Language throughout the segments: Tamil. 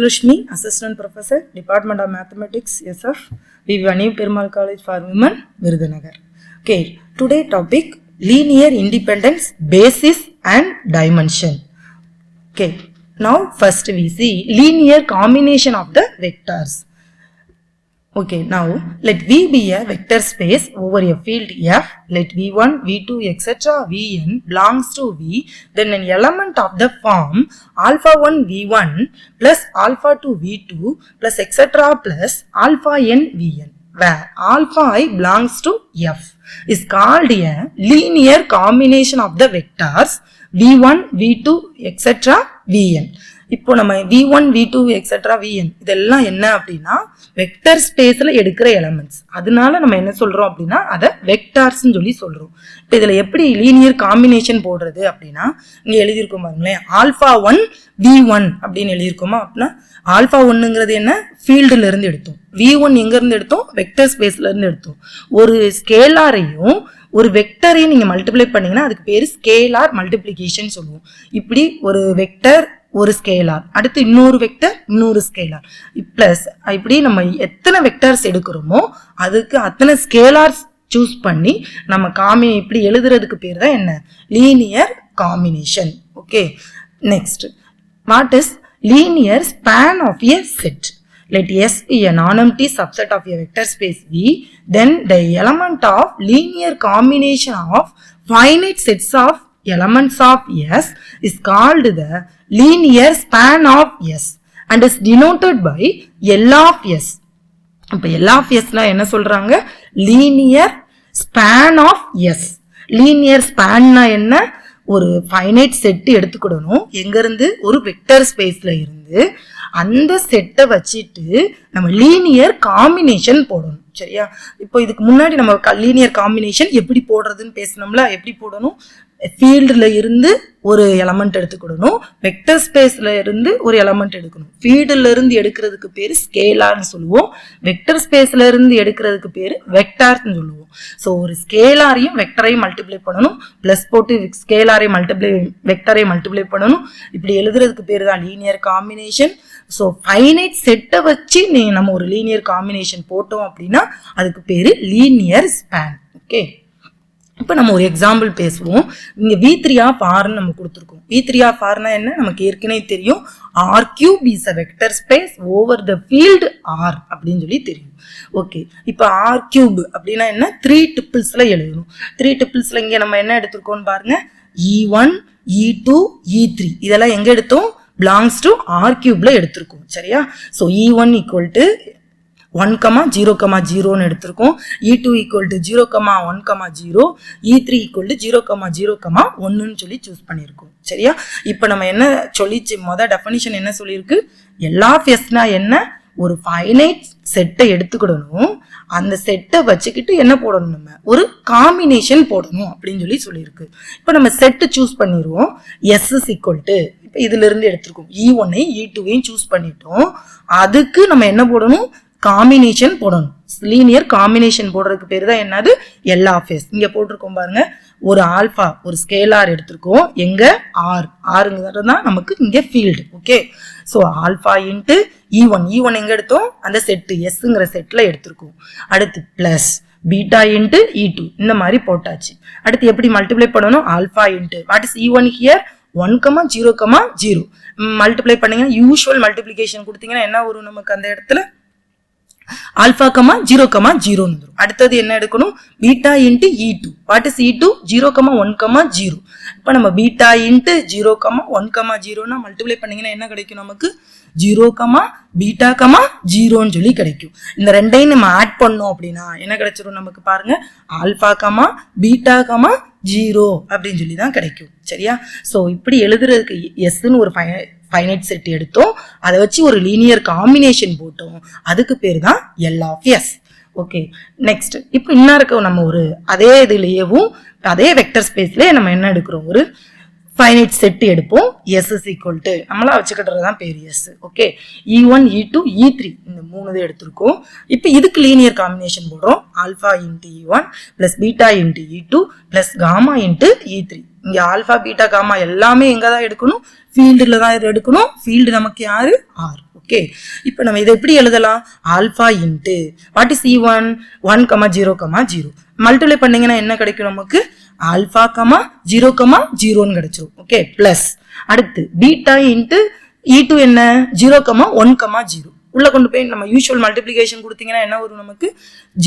Surushni, Assistant Professor, Department of Mathematics, SF, Vivani Perumal College for Women, Virudhunagar. Okay, today topic linear independence, basis and dimension. Okay, now first we see linear combination of the vectors. Okay, now let V be a vector space over a field F. Let V1, V2, etc. Vn belongs to V. Then an element of the form alpha 1 V1 plus alpha 2 V2 plus etc. plus alpha n Vn, where alpha I belongs to F, is called a linear combination of the vectors V1, V2, etc. Vn. இப்போ நம்ம v1 v2 etc vn இதெல்லாம் என்ன அப்படின்னா வெக்டர் ஸ்பேஸ்ல எடுக்கிற எலிமெண்ட்ஸ். அதனால நம்ம என்ன சொல்றோம் அப்படின்னா அதை வெக்டார்ஸ்ன்னு சொல்லி சொல்றோம். இப்போ இதுல எப்படி லீனியர் காம்பினேஷன் போடுறது அப்படின்னா இங்க எழுதியிருக்கோம் பாருங்களேன், ஆல்பா 1 v1 அப்படின்னு எழுதியிருக்கோமா. அப்படின்னா ஆல்பா 1ங்கிறது என்ன, ஃபீல்டுல இருந்து எடுத்தோம். v1 எங்க இருந்து எடுத்தோம், வெக்டர் ஸ்பேஸ்ல இருந்து எடுத்தோம். ஒரு ஸ்கேலாரையும் ஒரு வெக்டரையும் நீங்க மல்டிப்ளை பண்ணீங்கன்னா அதுக்கு பேரு ஸ்கேலார் மல்டிப்ளிகேஷன் சொல்லுவோம். இப்படி ஒரு வெக்டர் ஒரு ஸ்கேலார், அடுத்து இன்னொரு வெக்டர் இன்னொரு ஸ்கேலார், பிளஸ் இப்படி நம்ம எத்தனை வெக்டர்ஸ் எடுக்கிறோமோ அதுக்கு அத்தனை ஸ்கேலார்ஸ் சூஸ் பண்ணி நம்ம இப்படி எழுதுறதுக்கு பேர் தான் என்ன, linear combination. Okay, next, what is linear span of a set? Let S be a non-empty subset of a vector space V, then the element of linear combination of finite sets of elements of S is called the linear span of S and is denoted by L of S. அப்ப L of S னா என்ன சொல்றாங்க, linear span of S. linear span னா என்ன, ஒரு ஃபைனைட் செட் எடுத்துக்கிடணும். எங்க இருந்து, ஒரு வெக்டர் ஸ்பேஸ்ல இருந்து. அந்த செட்டை வச்சுட்டு நம்ம லீனியர் காம்பினேஷன் போடணும். சரியா, இப்போ இதுக்கு முன்னாடி நம்ம லீனியர் காம்பினேஷன் எப்படி போடுறதுன்னு பேசணும்ல. எப்படி போடணும், ஃபீல்டுல இருந்து ஒரு எலமெண்ட் எடுத்துக்கிடணும், வெக்டர் ஸ்பேஸ்ல இருந்து ஒரு எலமெண்ட் எடுக்கணும். ஃபீல்டுல இருந்து எடுக்கிறதுக்கு பேரு ஸ்கேலார்னு சொல்லுவோம், வெக்டர் ஸ்பேஸ்ல இருந்து எடுக்கிறதுக்கு பேரு வெக்டார்னு சொல்லுவோம். ஸோ ஒரு ஸ்கேலாரையும் வெக்டரையும் மல்டிப்ளை பண்ணணும், பிளஸ் போட்டு ஸ்கேலாரை வெக்டரை மல்டிப்ளை பண்ணணும். இப்படி எழுதுறதுக்கு பேரு தான் லீனியர் காம்பினேஷன். ஸோ ஃபைனைட் செட்டை வச்சு நம்ம ஒரு லீனியர் காம்பினேஷன் போட்டோம் அப்படின்னா அதுக்கு பேரு லீனியர் ஸ்பேன். ஓகே, இப்போ நம்ம ஒரு எக்ஸாம்பிள் பேசுவோம். இங்க V3 of R நம்ம கொடுத்துருக்கோம். V3 of R னா என்ன, நமக்கு ஏற்கனவே தெரியும். R cube is a vector space over the field R அப்படின்னு சொல்லி தெரியும். ஓகே, இப்போ R cube அப்படின்னா என்ன, 3 டிப்பிள்ஸ்ல எழுதணும். 3 டிப்பிள்ஸ்ல இங்க நம்ம என்ன எடுத்திருக்கோம்னு பாருங்க, E1, E2, E3 இதெல்லாம் எங்க எடுத்தோம், belongs to R cubeல எடுத்திருக்கோம். சரியா, ஸோ E1 equal to 1,0,0 எடுத்திருக்கோம், E2 equal to 0,1,0, E3 equal to 0,0,1 சொல்லி சூஸ் பண்ணியிருக்கோம். சரியா, இப்போ நம்ம என்ன சொல்லிச்சு, மொதல் டெஃபினிஷன் என்ன சொல்லியிருக்கு, எல்லா எஸ்னா என்ன, ஒரு ஃபைனைட் செட்டை எடுத்துக்கிடணும், அந்த செட்டை வச்சுக்கிட்டு என்ன போடணும், நம்ம ஒரு காம்பினேஷன் போடணும் அப்படின்னு சொல்லியிருக்கு. இப்போ நம்ம செட்டு சூஸ் பண்ணிடுவோம். எஸ் இஸ் ஈக்குவல் டு, இப்போ இதுல இருந்து எடுத்திருக்கோம், E1 E2 சூஸ் பண்ணிட்டோம். அதுக்கு நம்ம என்ன போடணும், காம்பினேஷன் போடணும். லீனியர் காம்பினேஷன் போடுறதுக்கு பேரு தான் என்னது, L of S. இங்க போட்டிருக்கோம் பாருங்க, ஒரு ஆல்பா ஒரு ஸ்கேலார் எடுத்திருக்கோம், எங்க ஆறுங்கிறது தான் நமக்கு இங்க field. Okay, so alpha into E1 எங்க எடுத்தோம், அந்த செட்டு எஸ்ங்கிற செட்ல எடுத்திருக்கோம். அடுத்து பிளஸ் பீட்டா இன்ட்டு E2 இந்த மாதிரி போட்டாச்சு. அடுத்து எப்படி மல்டிப்ளை பண்ணணும், alpha into what is E1 here 1,0,0 multiply பண்ணீங்கன்னா யூஷுவல் மல்டிப்ளிகேஷன் கொடுத்தீங்கன்னா என்ன வரும் நமக்கு, அந்த இடத்துல ஆல்பா 0,0 வந்துடும். அடுத்தது என்ன எடுக்கணும், beta into E2 what is E2 0,1,0. இப்போ நம்ம பீட்டா இன்ட்டு 0,1,0னா மல்டிப்ளை பண்ணீங்கன்னா என்ன கிடைக்கும் நமக்கு, 0,β,0 சொல்லி கிடைக்கும். இந்த ரெண்டையும் நம்ம ஆட் பண்ணோம் அப்படின்னா என்ன கிடைச்சிடும் நமக்கு, பாருங்க, ஆல்பா β,0 அப்படின்னு சொல்லி தான் கிடைக்கும். சரியா, ஸோ இப்படி எழுதுறதுக்கு எஸ்ன்னு ஒரு ஃபைனைட் செட் எடுத்தோம், அதை வச்சு ஒரு லீனியர் காம்பினேஷன் போட்டோம், அதுக்கு பேர் தான் L of S. Okay, next, இப்போ இன்னும் இருக்க நம்ம ஒரு அதே இதுலேயேவும் அதே வெக்டர் ஸ்பேஸ்லேயே நம்ம என்ன எடுக்கிறோம், ஒரு ஃபைனைட் செட் எடுப்போம். எஸ் இஸ் ஈக்குவல் டு நம்மளா வச்சுக்கிட்டது தான் பேர் S. Okay, E1 E2 E3 இந்த 3 இது எடுத்திருக்கோம். இப்போ இதுக்கு லீனியர் காம்பினேஷன் போடுறோம், alpha into E1 plus beta into E2 plus gamma into E3. இங்க ஆல்பா பீட்டா காமா எல்லாமே எங்க தான் எடுக்கணும், ஃபீல்டுல தான் எடுக்கணும். ஃபீல்டு நமக்கு யாரு, ஆர். ஓகே, இப்போ நம்ம இதை எப்படி எழுதலாம்? Alpha into what is E1 1,0,0 multiply பண்ணீங்கன்னா என்ன கிடைக்கும் நமக்கு? ஆல்ஃபா 0,0ன்னு கிடைச்சிரும். ஓகே, பிளஸ் அடுத்து பீட்டா இன்ட்டு E2 என்ன? 0,1,0 உள்ள கொண்டு போய் நம்ம யூஷுவல் மல்டிப்ளிகேஷன் கொடுத்தீங்கன்னா என்ன வரும் நமக்கு?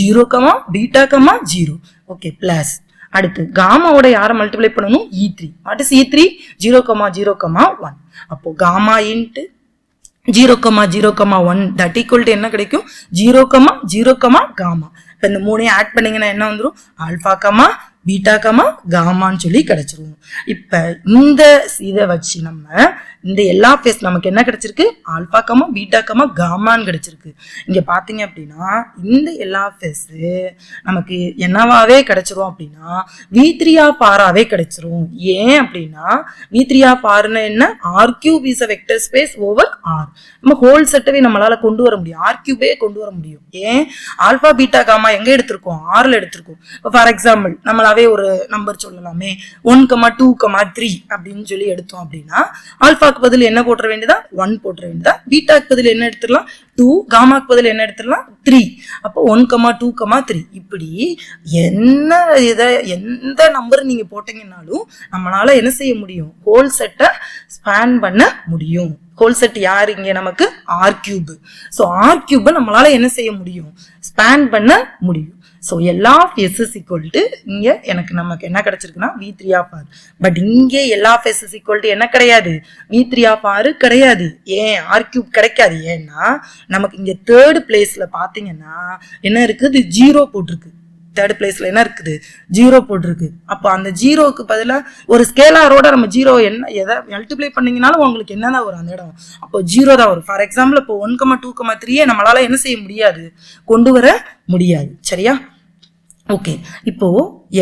0, பீட்டா 0. ஓகே, பிளஸ் அடுத்து காமாவோட யாரை மல்டிப்ளை பண்ணணும்? E3. What is E3? 0,0,1. அப்போ gamma into 0,0,1 that equal to என்ன கிடைக்கும்? 0,0, காமா. இப்போ இந்த மூணையும் ஆட் பண்ணீங்கன்னா என்ன வந்துடும்? ஆல்ஃபா பீட்டா காமான்னு சொல்லி கிடைச்சிரும். இப்ப இந்த இதை வச்சு நம்ம இந்த எல்லா ஃபேஸ் நமக்கு என்ன கிடைச்சிருக்கு? ஆல்ஃபா பீட்டா காமான்னு கிடைச்சிருக்கு. இங்க பாத்தீங்க அப்படின்னா இந்த எல்லா ஃபேஸ் நமக்கு என்னவாவே கிடைச்சிரும் அப்படின்னா V3 ஆஃப் ஆராவே கிடைச்சிரும். ஏன் அப்படின்னா V3 ஆஃப் ஆர்னா என்ன? R cube is a vector space over R. நம்ம ஹோல் செட்டவே நம்மளால கொண்டு வர முடியும், ஆர் கியூபே கொண்டு வர முடியும். ஏன்? ஆல்ஃபா பீட்டா காமா எங்க எடுத்திருக்கோம்? ஆர்ல எடுத்திருக்கோம். ஃபார் எக்ஸாம்பிள் நம்மளாவே ஒரு நம்பர் சொல்லலாமே 1,2,3 அப்படின்னு சொல்லி எடுத்தோம் அப்படின்னா ஆல்ஃபாக்கு பதில் என்ன போட்டுற வேண்டியதா? 1 போட்டுற வேண்டியதா. பீட்டாக்கு பதில் என்ன எடுத்துடலாம்? 2. காமாக்கு பதில் என்ன எடுத்துடலாம்? 3. அப்போ 1,2,3 இப்படி என்ன இதை எந்த நம்பர் நீங்க போட்டீங்கன்னாலும் நம்மளால என்ன செய்ய முடியும்? ஹோல் செட்டை ஸ்பேன் பண்ண முடியும். ஹோல் செட் யார் இங்க நமக்கு? R cube. ஸோ ஆர் கியூபை நம்மளால என்ன செய்ய முடியும்? ஸ்பேன் பண்ண முடியும். So L of S is equal to இங்க எனக்கு நமக்கு என்ன கிடைச்சிருக்குன்னா V3 ஆஃப் ஆர். பட் இங்கே L of S is equal to என்ன கிடையாது? V3 ஆஃப் ஆர் கிடையாது. ஏன்? ஆர் கியூப் கிடைக்காது. ஏன்னா நமக்கு இங்க தேர்ட் பிளேஸ்ல பாத்தீங்கன்னா என்ன இருக்குது? 0 போட்டிருக்கு. தேர்ட் பிளேஸ்ல என்ன இருக்குது? 0 போட்டிருக்கு. அப்போ அந்த 0க்கு பதிலாக ஒரு ஸ்கேலாரோட நம்ம 0 என்ன எதை மல்டிப்ளை பண்ணீங்கனாலும் உங்களுக்கு என்னதான் வரும்? அந்த இடம் அப்போ 0 தான் வரும். ஃபார் எக்ஸாம்பிள் இப்போ 1,2,3 நம்மளால என்ன செய்ய முடியாது? கொண்டு வர முடியாது. சரியா? ஓகே, இப்போ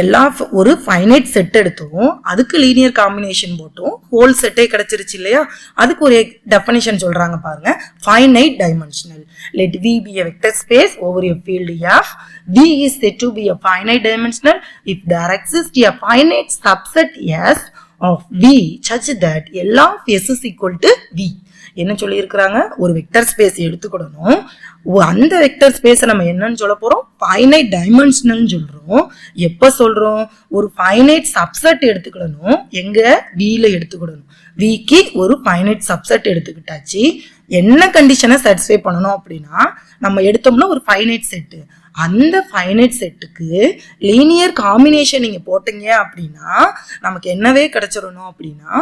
எல்லா ஒரு ஃபைனைட் செட் எடுத்தோம், அதுக்கு லீனியர் காம்பினேஷன் போட்டோம், ஹோல் செட்டே கிடைச்சிருச்சு இல்லையா? அதுக்கு ஒரு டெஃபினிஷன் சொல்றாங்க பாருங்க. Finite dimensional. Let V be a vector space over a field F. V is said to be a finite dimensional if there exists a finite subset S of V such that L of S is equal to V. என்ன சொல்லி இருக்கிறாங்க? ஒரு வெக்டர் ஸ்பேஸ் எடுத்துக்கிடணும். அந்த வெக்டர் ஸ்பேஸை நம்ம என்னன்னு சொல்ல போறோம்? ஃபைனைட் டைமென்ஷனல் சொல்றோம். எப்ப சொல்றோம்? ஒரு ஃபைனைட் சப்செட் எடுத்துக்கிடணும். எங்க? வீல எடுத்துக்கிடணும். வீக்கு ஒரு ஃபைனைட் சப்செட் எடுத்துக்கிட்டாச்சு. என்ன கண்டிஷனை சாட்டிஸ்ஃபை பண்ணணும் அப்படின்னா நம்ம எடுத்தோம்னா ஒரு ஃபைனைட் செட்டு, அந்த ஃபைனைட் செட்டுக்கு லீனியர் காம்பினேஷன் நீங்க போட்டீங்க அப்படின்னா நமக்கு என்னவே கிடைச்சிடணும் அப்படின்னா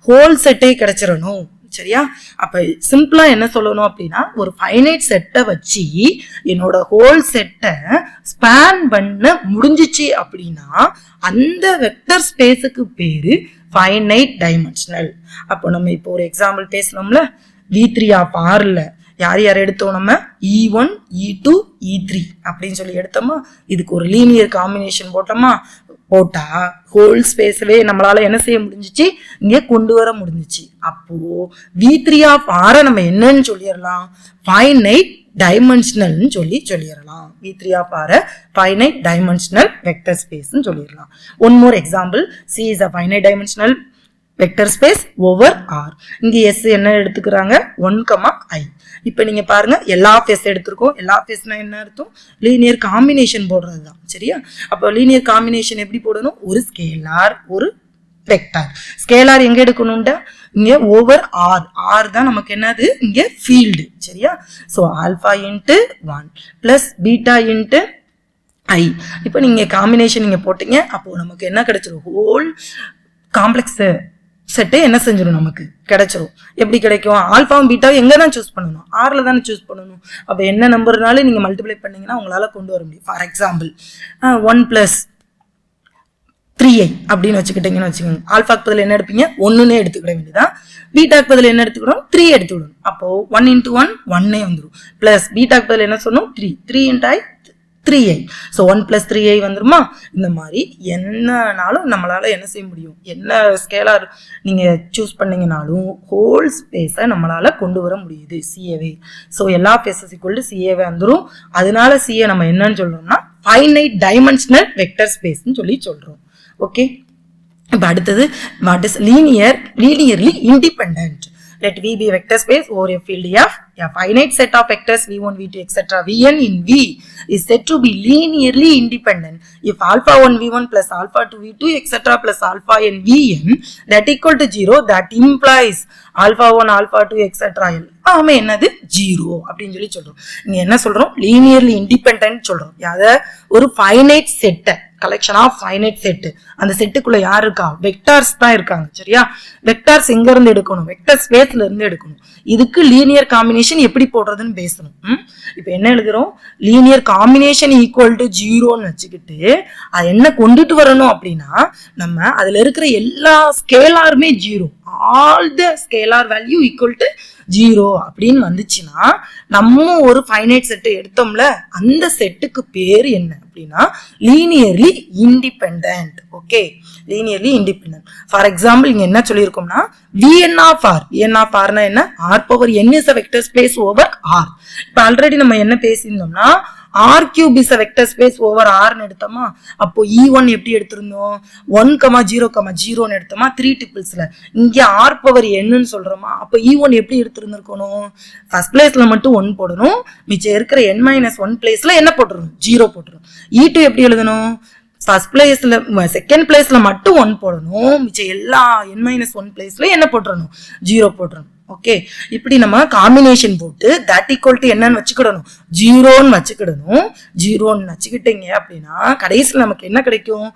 ஹோல் செட்டே கிடைச்சிடணும். சரியா? அப்ப சிம்பிளா என்ன சொல்லணும் அப்படின்னா ஒரு ஃபைனைட் செட்டை வச்சு என்னோட ஹோல் செட்டை ஸ்பேன் பண்ண முடிஞ்சிச்சு அப்படின்னா அந்த வெக்டர் ஸ்பேஸுக்கு பேரு ஃபைனைட் டைமென்ஷனல். அப்போ நம்ம இப்போ ஒரு எக்ஸாம்பிள் பேசணும்ல. V3 ஆஃப் ஆர்ல யார் யார் எடுத்தோம்? நம்ம E1, E2, E3 அப்படின்னு சொல்லி எடுத்தோமா? இதுக்கு ஒரு லீனியர் காம்பினேஷன் போட்டா ஹோல் ஸ்பேஸவே நம்மளால என்ன செய்ய முடிஞ்சிச்சு? இங்க கொண்டு வர முடிஞ்சிச்சு. அப்போ V3 ஆஃப் ஆரை நம்ம என்னன்னு சொல்லிடலாம்? ஃபைனைட் டைமென்ஷனல்னு சொல்லிடலாம். V3 ஆஃப் ஆரை ஃபைனைட் டைமென்ஷனல் வெக்டர் ஸ்பேஸ்ன்னு சொல்லிடலாம். One more example. C is a finite dimensional vector space over R. இங்க எஸ் என்ன எடுத்துக்கிறாங்க? 1, I. இப்ப நீங்க பாருங்க, எல்லா ஃபேஸ் எடுத்திருக்கோம். எல்லா ஃபேஸ்னா என்ன அர்த்தம்? லீனியர் காம்பினேஷன் போடுறதுதான். சரியா? அப்போ லீனியர் காம்பினேஷன் எப்படி போடணும்? ஒரு ஸ்கேலார், ஒரு வெக்டார். ஸ்கேலார் எங்க எடுக்கணும்டா? இங்க ஓவர் ஆர். ஆர் தான் நமக்கு என்னது? இங்க ஃபீல்டு. சரியா? So alpha into 1 plus beta into I. இப்போ நீங்க காம்பினேஷன் நீங்க போட்டீங்க, அப்போ நமக்கு என்ன கிடைச்சிரும்? ஹோல் காம்ப்ளெக்ஸ் செட்டு என்ன செஞ்சிடும்? நமக்கு கிடைச்சிரும். எப்படி கிடைக்கும்? ஆல்பாவும் பீட்டாவும் எங்க தான் சூஸ் பண்ணணும்? ஆர்ல தானே சூஸ் பண்ணணும். அப்ப என்ன நம்பர்னாலும் நீங்க மல்டிப்ளை பண்ணீங்கன்னா உங்களால கொண்டு வர முடியும். ஃபார் எக்ஸாம்பிள் 1 + 3i அப்படின்னு வச்சுக்கிட்டீங்கன்னு வச்சுக்கோங்க. ஆல்பாக்கு பதில் என்ன எடுப்பீங்க? 1ன்னு எடுத்துக்கிட வேண்டியதான். பீட்டாக்கு பதில் என்ன எடுத்துக்கிடும்? 3 எடுத்துக்கிடணும். அப்போ 1 × 1 1 வந்துடும். பிளஸ் பீட்டாக்கு பதில் என்ன சொன்னோம்? 3 × I 3i. ஸோ 1 + 3i வந்துருமா? இந்த மாதிரி என்னனாலும் நம்மளால என்ன செய்ய முடியும்? என்ன ஸ்கேலார் நீங்க சூஸ் பண்ணீங்கனாலும் ஹோல் ஸ்பேஸை நம்மளால கொண்டு வர முடியுது சிஏவே. ஸோ எல்லா ஃபேஸஸ் ஈக்குவல் டு சிஏவே வந்துடும். அதனால சிஏ நம்ம என்னன்னு சொல்றோம்னா ஃபைனைட் டைமென்ஷனல் வெக்டர் ஸ்பேஸ்ன்னு சொல்றோம். ஓகே, இப்போ அடுத்தது what is linearly independent. Let V be a vector space over a field F. a finite set of vectors v1 v2 etc vn in v is said to be linearly independent if alpha 1 v1 plus alpha 2 v2 etc plus alpha n vn that equal to 0 that implies alpha 1 alpha 2 etc எல்லாமே என்னது 0 அப்படின்னு சொல்லி சொல்றோம். இங்க என்ன சொல்றோம்? லீனியர்லி இண்டிபெண்டன்ட் சொல்றோம். அத ஒரு finite set, collection of finite set. அந்த செட்டுக்குள்ள யார் இருக்கா? வெக்டார்ஸ் தான் இருக்காங்க. சரியா? வெக்டார்ஸ் எங்க இருந்து எடுக்கணும்? வெக்டர் ஸ்பேஸ்ல இருந்து எடுக்கணும். இதுக்கு லீனியர் காம்பினேஷன் எப்படி போடுறதுன்னு பேசணும். இப்போ என்ன எழுதுறோம்? லீனியர் காம்பினேஷன் ஈக்குவல் டு 0ன்னு வச்சுக்கிட்டு அது என்ன கொண்டுட்டு வரணும் அப்படின்னா, நம்ம அதுல இருக்கிற எல்லா ஸ்கேலாருமே 0, all the scalar value equal to 0 அப்படின்னு வந்துச்சுன்னா நம்ம ஒரு ஃபைனைட் செட்டை எடுத்தோம்ல, அந்த செட்டுக்கு பேர் என்ன அப்படின்னா linearly independent. Okay, linearly independent. For example இங்க என்ன சொல்லியிருக்கோம்னா vn of r. vn of r னா என்ன? r power n is a vector space over r. இப்போ ஆல்ரெடி நம்ம என்ன பேசியிருந்தோம்னா r cube is a vector space over r ன்னு எடுத்தோமா, அப்போ e1 எப்படி எடுத்திருந்தோம்? 1,0,0,ன்னு எடுத்தோமா 3 டிபிள்ஸ்ல. இங்க r பவர் n ன்னு சொல்றோமா, அப்போ e1 எப்படி எடுத்திருந்திருக்கணும்? ஃபர்ஸ்ட் பிளேஸ்ல மட்டும் 1 போடணும், மிச்சம் இருக்கிற n-1 பிளேஸ்ல என்ன போட்டுறணும்? 0 போட்டுறணும். e2 எப்படி எழுதணும்? ஃபர்ஸ்ட் பிளேஸ்ல செகண்ட் பிளேஸ்ல மட்டும் 1 போடணும், மிச்சம் எல்லா n-1 பிளேஸ்ல என்ன போட்டுறணும்? 0 போட்டுறணும். ஓகே, இப்படி நம்ம காம்பினேஷன் போட்டு தட் ஈக்குவல் டு என்னன்னு வச்சுக்கிடணும்? 0ன்னு வச்சுக்கிடணும். 0ன்னு வச்சுக்கிட்டீங்க அப்படின்னா கடைசியில் நமக்கு என்ன கிடைக்கும்?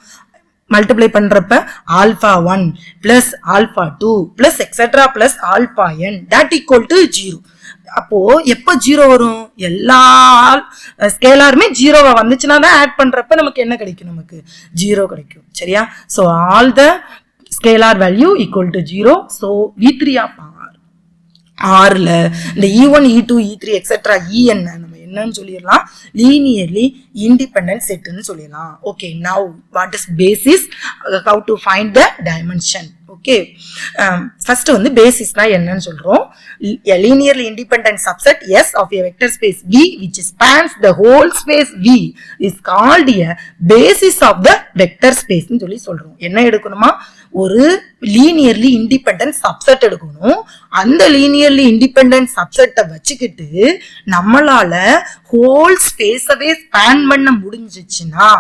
மல்டிப்ளை பண்றப்ப alpha 1 plus alpha 2 plus etcetera plus alpha n that equal to 0. அப்போ எப்ப 0 வரும்? எல்லா ஸ்கேலாருமே 0வா வந்துச்சுன்னா தான் ஆட் பண்றப்ப நமக்கு என்ன கிடைக்கும்? நமக்கு 0 கிடைக்கும். சரியா? So all the scalar value equal to 0. So v3 of ஆர்ல இந்த e1 e2 e3 etcetera en நம்ம என்னன்னு சொல்லிடலாம்? லீனியர்லி இண்டிபெண்டன்ட் செட்னு சொல்லிடலாம். Okay, now what is basis? How to find the dimension. Okay, first வந்து பேசிஸ்னா என்னன்னு சொல்றோம். a linearly independent subset S of a vector space V which spans the whole space V is called a basis of the vector space ன்னு சொல்லி சொல்றோம். என்ன எடுக்கணுமா? ஒரு லீனியர்லி இண்டிபெண்டன்ட் சப்செட் எடுக்கணும். அந்த லீனியர்லி இண்டிபெண்டன்ட் சப்செட்டை வச்சுக்கிட்டு நம்மளால ஹோல் ஸ்பேஸவே ஸ்பேன் பண்ண முடிஞ்சிச்சுன்னா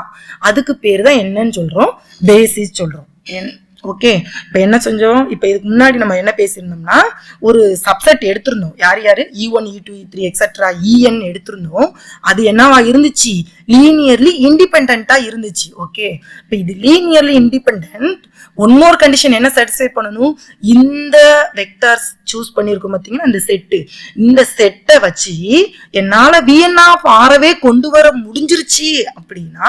அதுக்கு பேர் தான் என்னன்னு சொல்றோம்? பேசிஸ் சொல்றோம். ஓகே, இப்போ என்ன செஞ்சோம்? இப்போ இதுக்கு முன்னாடி நம்ம என்ன பேசியிருந்தோம்னா ஒரு சப்செட் எடுத்திருந்தோம். யார் யாரு? e1 e2 e3 etcetera en எடுத்திருந்தோம். அது என்னவா இருந்துச்சு? லீனியர்லி இண்டிபெண்டா இருந்துச்சு. ஓகே, இப்போ இது linearly independent. One more condition என்ன சாட்டிஸ்ஃபை பண்ணணும்? இந்த வெக்டார்ஸ் சூஸ் பண்ணியிருக்கோம் பார்த்தீங்கன்னா இந்த செட்டு, இந்த செட்டை வச்சு என்னால vn ஆஃப் ஆரவே கொண்டு வர முடிஞ்சிருச்சு அப்படின்னா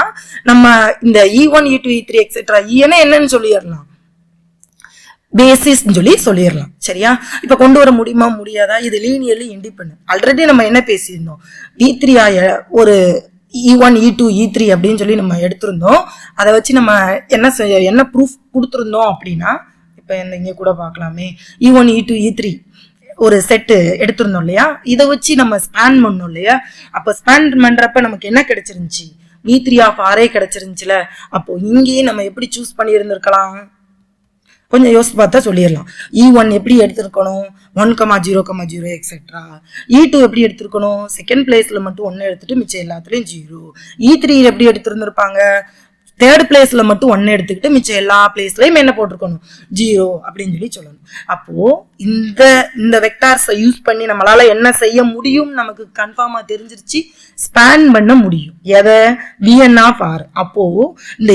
நம்ம இந்த e1 e2 e3 etcetera en என்னன்னு சொல்லிடலாம்? பேசிஸ் சொல்லி சொல்லிடலாம். சரியா? இப்ப கொண்டு வர முடியுமா? முடியாதா? இது லீனியர்லி இண்டிபெண்டன்ட். ஆல்ரெடி நம்ம என்ன பேசியிருந்தோம்? v3 ஒரு e1 e2 e3 அப்படின்னு சொல்லி நம்ம எடுத்திருந்தோம். அதை வச்சு நம்ம என்ன ப்ரூஃப் கொடுத்துருந்தோம் அப்படின்னா, இப்ப இங்க கூட பார்க்கலாமே, e1 e2 e3 ஒரு செட்டு எடுத்திருந்தோம் இல்லையா? இதை வச்சு நம்ம ஸ்பேன் பண்ணோம் இல்லையா? அப்ப ஸ்பேன் பண்றப்ப நமக்கு என்ன கிடைச்சிருந்துச்சு? v3 ஆஃப் ஆரே கிடைச்சிருந்துச்சுல. அப்போ இங்கேயும் நம்ம எப்படி சூஸ் பண்ணி இருந்திருக்கலாம்? கொஞ்சம் யோசிச்சு பார்த்தா சொல்லிடலாம். e1 எப்படி எடுத்திருக்கணும்? 1,0,0 எக்ஸெட்ரா. e2 எப்படி எடுத்திருக்கணும்? செகண்ட் பிளேஸ்ல மட்டும் 1 எடுத்துட்டு மிச்சம் எல்லாத்துலயும் 0. e3 எப்படி எடுத்திருந்திருப்பாங்க? தேர்ட் பிளேஸ்ல மட்டும் 1 எடுத்துக்கிட்டு மிச்சம் எல்லா பிளேஸ்லயும் என்ன போட்டிருக்கணும்? 0 அப்படின்னு சொல்லி சொல்லணும். அப்போ இந்த வெக்டார்ஸை யூஸ் பண்ணி நம்மளால என்ன செய்ய முடியும்? நமக்கு கன்ஃபார்மா தெரிஞ்சிருச்சு, ஸ்பேன் பண்ண முடியும். எதை? vn of r. அப்போ இந்த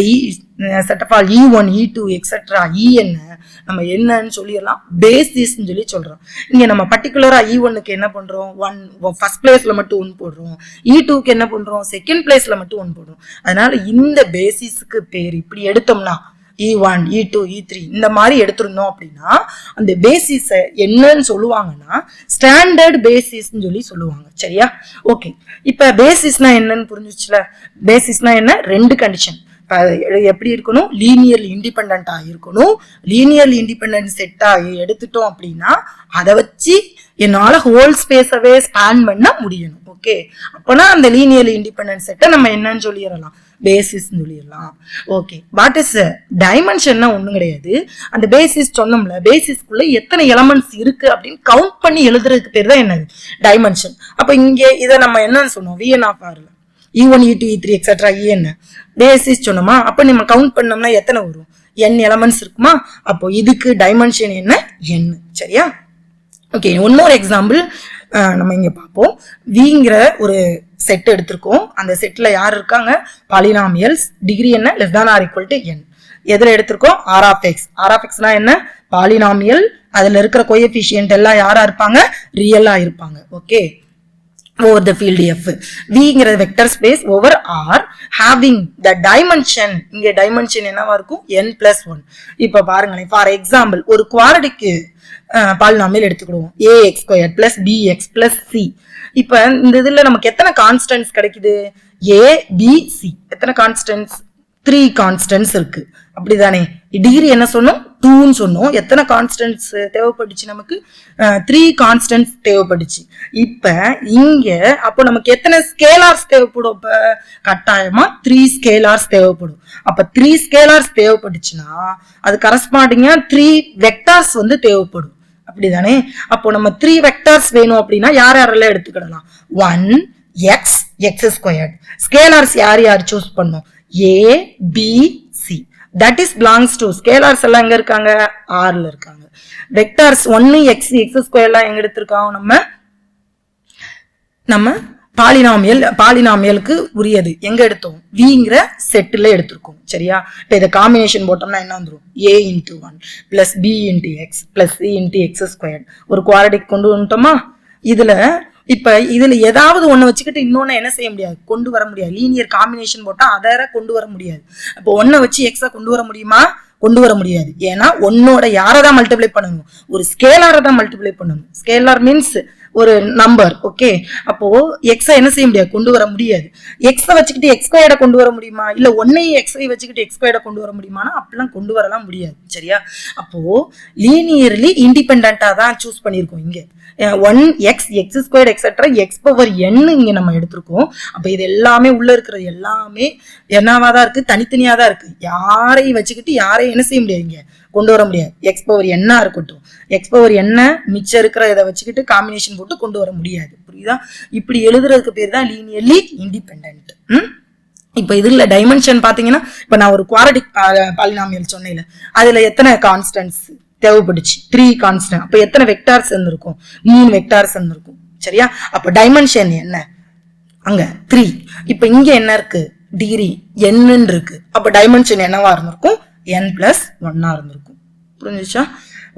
set of all e1 e2 etcetera en நம்ம என்னன்னு சொல்லிடலாம்? பேசிஸ் சொல்லி சொல்றோம். இங்க நம்ம பர்டிகுலரா e1க்கு என்ன பண்றோம்? 1 ஃபர்ஸ்ட் பிளேஸ்ல மட்டும் 1 போடுறோம். e2க்கு என்ன பண்றோம்? செகண்ட் பிளேஸ்ல மட்டும் 1 போடுறோம். அதனால இந்த பேசிஸ்க்கு பேர் இப்படி எடுத்தோம்னா e1 e2 e3 இந்த மாதிரி எடுத்திருந்தோம் அப்படின்னா அந்த பேசிஸ் என்னன்னு சொல்லுவாங்கன்னா ஸ்டாண்டர்ட் பேசிஸ் சொல்லி சொல்லுவாங்க. சரியா? ஓகே, இப்ப பேசிஸ்னா என்னன்னு புரிஞ்சுச்சுல? பேசிஸ்னா என்ன? ரெண்டு கண்டிஷன். எப்படி இருக்கணும்? லீனியர்லி இண்டிபெண்டா இருக்கணும். லீனியர்லி இண்டிபெண்டன்ட் செட்டா எடுத்துட்டோம் அப்படின்னா அதை வச்சு என்னால ஹோல் ஸ்பேஸவே ஸ்பேன் பண்ண முடியணும். ஓகே, அப்பனா அந்த லீனியர்லி இண்டிபெண்டன்ட் செட்டை நம்ம என்னன்னு சொல்லிடலாம்? பேசிஸ் சொல்லிடலாம். ஓகே, வாட் இஸ் டைமென்ஷன்னா ஒன்றும் கிடையாது. அந்த பேசிஸ் சொன்னோம்ல, பேசிஸ்க்குள்ள எத்தனை எலமெண்ட்ஸ் இருக்கு அப்படின்னு கவுண்ட் பண்ணி எழுதுறதுக்கு பேர் தான் என்னது டைமென்ஷன். அப்போ இங்கே இதை நம்ம என்னன்னு சொன்னோம், VN of R E1 E2 E3 etcetera EN basis சொன்னோமா. அப்போ நம்ம கவுண்ட் பண்ணோம்னா எத்தனை வரும், n எலமெண்ட்ஸ் இருக்குமா. அப்போ இதுக்கு டைமென்ஷன் என்ன, n. சரியா? ஓகே, ஒன் மோர் எக்ஸாம்பிள் நம்ம இங்க பார்ப்போம். விங்கிற ஒரு செட் எடுத்திருக்கோம். அந்த செட்ல யார் இருக்காங்க, பாலினாமியல்ஸ். டிகிரி என்ன, less than or equal to n. எதுல எடுத்திருக்கோம், R of x. R of xனா என்ன, பாலினாமியல். அதுல இருக்கிற கோஎஃபிஷியன்ட் எல்லாம் யாரா இருப்பாங்க, ரியலா இருப்பாங்க. Okay, over the field F. Vங்கிற vector space over R having the dimension. இங்க டைமென்ஷன் என்னவா இருக்கும், n+1. இப்ப பாருங்களேன், ஃபார் எக்ஸாம்பிள் ஒரு குவாட்ரடிக் பாலினாமியல் எடுத்துக்கிடுவோம், ax² + bx + c. இப்ப இந்த இதுல நமக்கு எத்தனை கான்ஸ்டன்ட்ஸ் கிடைக்குது, a b c. எத்தனை கான்ஸ்டன்ட்ஸ், 3 கான்ஸ்டன்ட்ஸ் இருக்கு. அப்படிதானே? டிகிரி என்ன சொன்னோம், 2ன்னு சொன்னோம். எத்தனை கான்ஸ்டன்ட்ஸ் தேவைப்பட்டுச்சு நமக்கு, 3 கான்ஸ்டன்ட்ஸ் தேவைப்பட்டுச்சு. இப்ப இங்க அப்போ நமக்கு எத்தனை ஸ்கேலார்ஸ் தேவைப்படும், இப்ப கட்டாயமா 3 ஸ்கேலார்ஸ் தேவைப்படும். அப்ப 3 ஸ்கேலார்ஸ் தேவைப்பட்டுச்சுன்னா அது கரஸ்பாண்டிங்கா 3 வெக்டார்ஸ் வந்து தேவைப்படும். அப்படிதானே? அப்போ நம்ம 3 வெக்டார்ஸ் வேணும் அப்படின்னா யார் யாரெல்லாம் எடுத்துக்கிடலாம், 1 x x². ஸ்கேலார்ஸ் யார் யார் சூஸ் பண்ணோம், a b c. that is belongs to scalars எல்லாம் எங்க இருக்காங்க, Rல இருக்காங்க. வெக்டார்ஸ் 1 x x² எல்லாம் எங்க எடுத்திருக்கோம், நம்ம பாலினாமியலுக்கு உரியது எங்க எடுத்தோம், விங்கிற செட்ல எடுத்திருக்கோம். சரியா? இப்ப இதை காம்பினேஷன் போட்டோம்னா என்ன வந்துடும், a × 1 + b × x + c × x². ஒரு குவாட்ரடிக் கொண்டு வந்துட்டோமா. இப்ப இதுல ஏதாவது ஒண்ணு வச்சுக்கிட்டு இன்னொன்னு என்ன செய்ய முடியாது, கொண்டு வர முடியாது. லீனியர் காம்பினேஷன் போட்டா அதை கொண்டு வர முடியாது. அப்போ 1 வச்சு எக்ஸா கொண்டு வர முடியுமா, கொண்டு வர முடியாது. ஏன்னா ஒன்னோட யாரதான் மல்டிப்ளை பண்ணணும், ஒரு ஸ்கேலாரை தான் மல்டிப்ளை பண்ணணும். ஸ்கேலார் மீன்ஸ் ஒரு நம்பர். ஓகே, அப்போ எக்ஸை என்ன செய்ய முடியாது, கொண்டு வர முடியாது. எக்ஸை வச்சுக்கிட்டு x² கொண்டு வர முடியுமா, இல்ல 1 எக்ஸை வச்சுக்கிட்டு x² கொண்டு வர முடியுமானா அப்படிலாம் கொண்டு வரலாம் முடியாது. சரியா? அப்போ லீனியர்லி இண்டிபெண்டா தான் சூஸ் பண்ணிருக்கோம். இங்க 1x x² எக்ஸெட்ரா x⁻n இங்க நம்ம எடுத்திருக்கோம். அப்ப இது எல்லாமே உள்ள இருக்கிறது எல்லாமே என்னவாதான் இருக்கு, தனித்தனியா தான் இருக்கு. யாரையும் வச்சுக்கிட்டு யாரையும் என்ன செய்ய முடியாது, இங்க கொண்டு வர முடியாது. x⁻n இருக்கட்டும், x⁻n மிச்சம் இருக்கிற இதை வச்சுக்கிட்டு காம்பினேஷன் போட்டு கொண்டு வர முடியாது. புரியுதா? இப்படி எழுதுறதுக்கு பேர் தான் லீனியர்லி இண்டிபெண்டன்ட். இப்ப இதுல டைமென்ஷன் பாத்தீங்கன்னா, இப்ப நான் ஒரு குவாட்ரடிக் பாலினாமியல் சொன்னேன், அதுல எத்தனை கான்ஸ்டன்ட்ஸ் தேவைப்பட்டுச்சு, 3 கான்ஸ்டன்ட். அப்ப எத்தனை வெக்டார்ஸ் இருந்திருக்கும், 3 வெக்டார்ஸ் இருந்திருக்கும். சரியா? அப்ப டைமென்ஷன் என்ன, அங்க 3. இப்ப இங்க என்ன இருக்கு, டிகிரி n இருக்கு. அப்ப டைமென்ஷன் என்னவா இருந்திருக்கும், n+1 இருந்திருக்கும். புரிஞ்சுச்சா?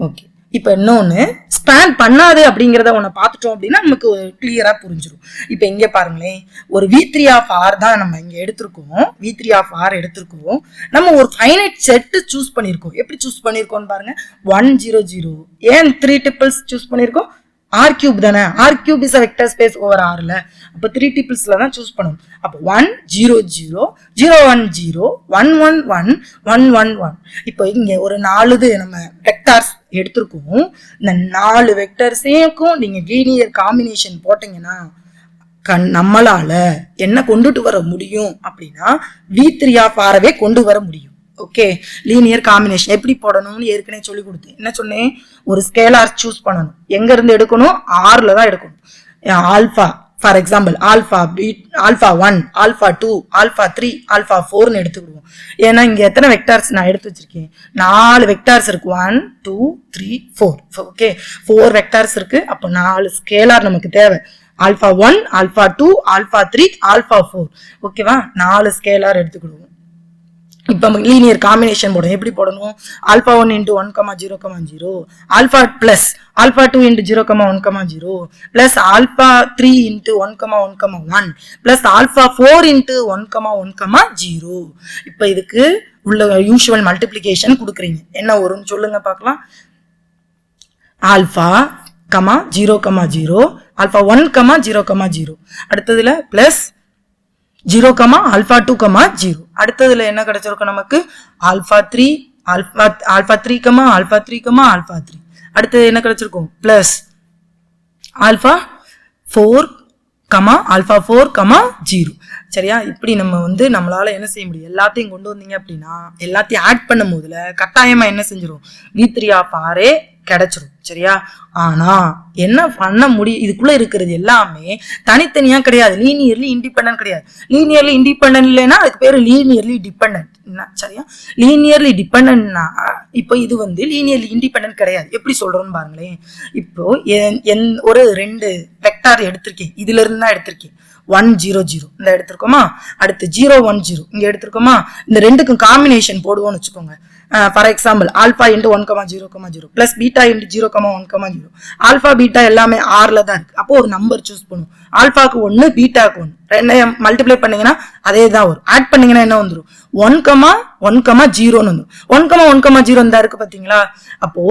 ஓகே, இப்ப இன்னொன்னு ஸ்பேன் பண்ணாது அப்படிங்கிறத ஒண்ணு பார்த்துட்டோம் அப்படின்னா நமக்கு கிளியரா புரிஞ்சிடும். இப்ப இங்க பாருங்களேன், ஒரு V3 of R தான் நம்ம இங்க எடுத்திருக்கோம். V3 of R எடுத்திருக்கோம். நம்ம ஒரு ஃபைனைட் செட் சூஸ் பண்ணிருக்கோம். எப்படி சூஸ் பண்ணிருக்கோம் பாருங்க, 1 0 0. ஏன் 3 டிப்பிள்ஸ் சூஸ் பண்ணிருக்கோம், R³ தானே. R³ is a vector space over Rல. அப்ப 3 டிப்பிள்ஸ்ல தான் சூஸ் பண்ணணும். அப்ப 1 0 0 0 1 0 1 1 1 1 1 1. இப்போ இங்க ஒரு 4 நம்ம வெக்டார்ஸ் எடுத்திருக்கோம். இந்த 4 வெக்டர்ஸேக்கும் நீங்க லீனியர் காம்பினேஷன் போட்டீங்கன்னா நம்மளால என்ன கொண்டுட்டு வர முடியும் அப்படின்னா V3 of Rவே கொண்டு வர முடியும். ஓகே, லீனியர் காம்பினேஷன் எப்படி போடணும்னு ஏற்கனவே சொல்லி கொடுத்தேன். என்ன சொன்னேன், ஒரு ஸ்கேலார் சூஸ் பண்ணணும். எங்க இருந்து எடுக்கணும், Rல தான் எடுக்கணும். Alpha for example alpha 1 alpha 2 alpha 3 alpha 4ன்னு எடுத்துக்கிடுவோம். ஏன்னா இங்க எத்தனை வெக்டார்ஸ் நான் எடுத்து வச்சிருக்கேன், 4 வெக்டார்ஸ் இருக்கு. 1 2 3 4. ஓகே, 4 வெக்டார்ஸ் இருக்கு. அப்போ 4 ஸ்கேலார் நமக்கு தேவை. Alpha 1 alpha 2 alpha 3 alpha 4. ஓகேவா, 4 ஸ்கேலார் எடுத்துக்கிடுவோம். இப்ப லீனியர் காம்பினேஷன் போடணும். எப்படி போடணும், alpha 1 × 1 0 0 alpha plus alpha 2 × 0 1 0 plus alpha 3 × 1 1 1 plus alpha 4 × 1 1 0. இப்ப இதுக்கு உள்ள யூசுவல் மல்டிப்ளிகேஷன் கொடுக்குறீங்க. என்ன வரும்னு சொல்லுங்க பார்க்கலாம். ஆல்பா 0 0 ஆல்பா 1 0 0 அடுத்ததுல பிளஸ் 0 ஆல்பா 2 0. அடுத்ததுல என்ன கிடைச்சிருக்கும் நமக்கு, ஆல்பா 3 ஆல்பா 3 ஆல்பா 3 ஆல்பா 3. அடுத்தது என்ன கிடைச்சிருக்கும், plus alpha 4 comma alpha 4 comma 0. சரியா? இப்படி நம்ம வந்து நம்மளால என்ன செய்ய முடியும், எல்லாத்தையும் கொண்டு வந்தீங்க அப்படின்னா எல்லாத்தையும் ஆட் பண்ணும் போதுல கட்டாயமா என்ன செஞ்சிடும், V3 ஆஃப் ஆரே கிடைச்சிரும். சரியா? ஆனா என்ன பண்ண முடியும், இதுக்குள்ள இருக்கிறது எல்லாமே தனித்தனியா கிடையாது, லீனியர்லி இண்டிபெண்டன்ட் கிடையாது. லீனியர்லி இண்டிபெண்டன்ட் இல்லைன்னா அதுக்கு பேரு லீனியர்லி டிபெண்டன்ட். சரியா? லீனியர்லி டிபெண்டன்ட்னா இப்போ இது வந்து லீனியர்லி இண்டிபெண்டன்ட் கிடையாது. எப்படி சொல்றோம்னு பாருங்களேன். இப்போ ஒரு 2 வெக்டார் எடுத்திருக்கேன், இதுல இருந்து தான் எடுத்திருக்கேன். 1 0 0 இந்த எடுத்திருக்கோமா, அடுத்து 0 1 0 இங்க எடுத்திருக்கோமா. இந்த ரெண்டுக்கும் காம்பினேஷன் போடுவோம்னு வச்சுக்கோங்க. For example alpha into 1 0 0 plus beta into 0 1 0. Alpha beta எல்லாமே ஆர்ல தான் இருக்கு. அப்போ ஒரு நம்பர் சூஸ் பண்ணும். ஆல்பாக்கு 1 பீட்டாக்கு 1 ரெண்டையும் மல்டிப்ளை பண்ணீங்கன்னா அதே தான் வரும். ஆட் பண்ணீங்கன்னா என்ன வந்துடும், 1 1 0 வந்துடும். 1 1 0 இருந்தா இருக்கு பாத்தீங்களா. அப்போ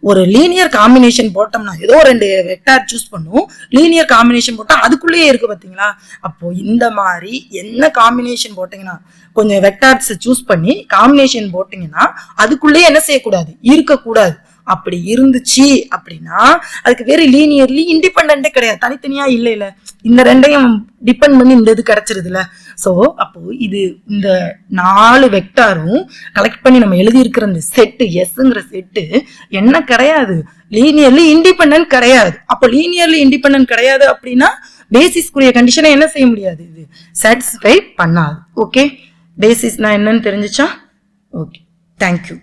ஒரு லீனியர் காம்பினேஷன் போட்டோம்னா ஏதோ 2 வெக்டார் சூஸ் பண்ணும், லீனியர் காம்பினேஷன் போட்டா அதுக்குள்ளேயே இருக்கு பாத்தீங்களா. அப்போ இந்த மாதிரி என்ன காம்பினேஷன் போட்டீங்கன்னா, கொஞ்சம் வெக்டார்ஸ் சூஸ் பண்ணி காம்பினேஷன் போட்டீங்கன்னா அதுக்குள்ளேயே என்ன செய்யக்கூடாது, இருக்கக்கூடாது. அப்படி இருந்துச்சு அப்படின்னா அதுக்கு வேற லீனியர்லி இண்டிபெண்டன்டே கிடையாது, தனித்தனியா இல்ல இந்த ரெண்டையும் டிபெண்ட் பண்ணி இந்த இது கிடைச்சிருதுல. சோ அப்போ இது இந்த 4 வெக்டாரும் கலெக்ட் பண்ணி நம்ம எழுதி இருக்கிற இந்த செட்டு எஸ்ங்கிற செட்டு என்ன கிடையாது, லீனியர்லி இண்டிபெண்டன்ட் கிடையாது. அப்போ லீனியர்லி இண்டிபெண்டன்ட் கிடையாது அப்படின்னா பேசிஸ்க்குரிய கண்டிஷனை என்ன செய்ய முடியாது, இது சாட்டிஸ்ஃபை பண்ணாது. ஓகே, பேசிஸ்னா என்னன்னு தெரிஞ்சுச்சா? Okay, thank you.